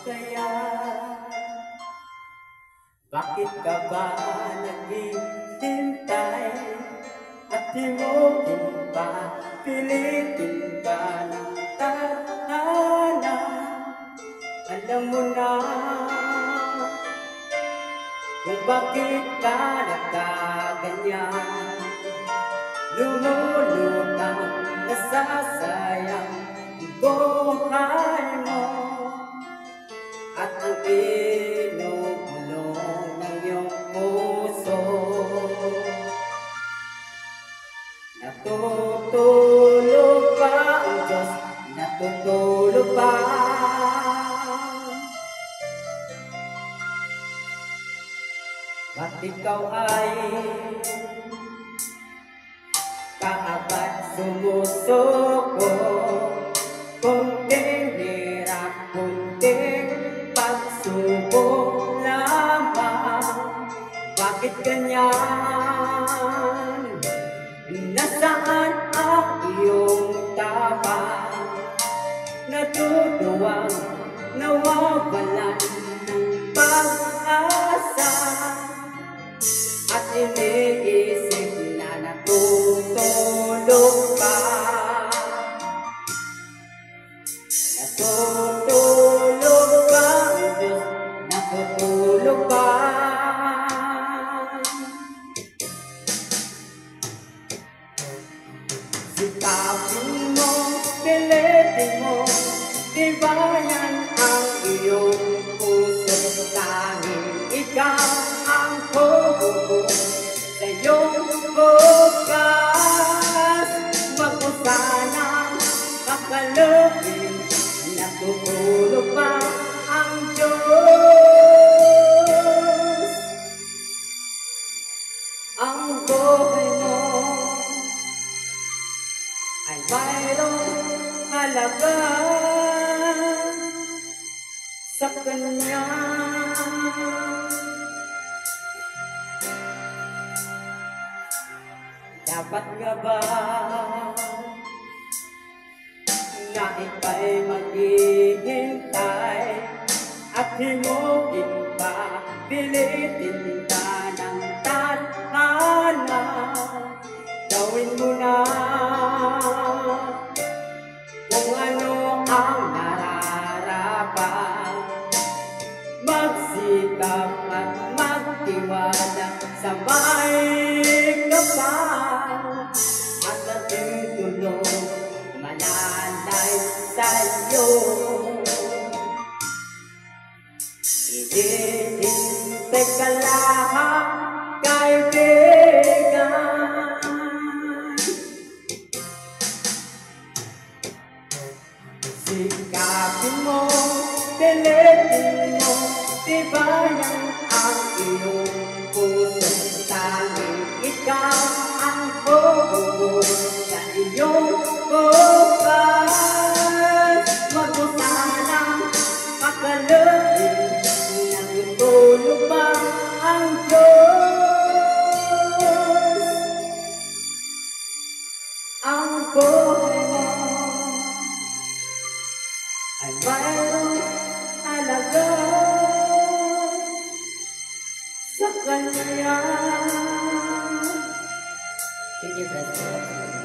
kaya? Bakit ka ba naghihintay at di mo pa pilitin ka ng tadhana? Alam mo na kung bakit ka nagkaganyan. Lumulutang nasasayang buhay mo at ang inubulong ng iyong puso. Natutulog pa ang Diyos, natutulog pa. Ba't ikaw ay kaagad sumusuko? Kunting hirap, kunting pagsubok lamang. Bakit ganyan? Nasaan ang iyong tapang? Natutuwang nawawalan ng pag-asa at iniisip na natutulog pa. Natutulog pa ang Diyos, natutulog pa. Sikapin mo, pilitin mo, di ba yan ang iyong puso? Tanging ikaw ang huhubo sa iyong bukas. Wag mo sanang kakalupin, natutulog pa ang Diyos. Ang buhay mo ay mayroong halaga sa Kanya. Dapat nga ba na ika'y maghihintay at himugin pa, pilitin ka ng tadhana? Gawin mo na kung ano ang nararapat. Magsikap at magtiwala sa may kapal at ating tulong malalay sa'yo. Ihintay ka lang, kaibigan. Sikapin mo, pilitin mo, di ba yan ang iyong puso? Tanging ikaw ang huhubo sa iyong bukas. Wag mo sanang kakalupin, natutulog pa ang Diyos. Ang buhay mo ay mayroong halaga sa Kanya. Thank you, Pastor.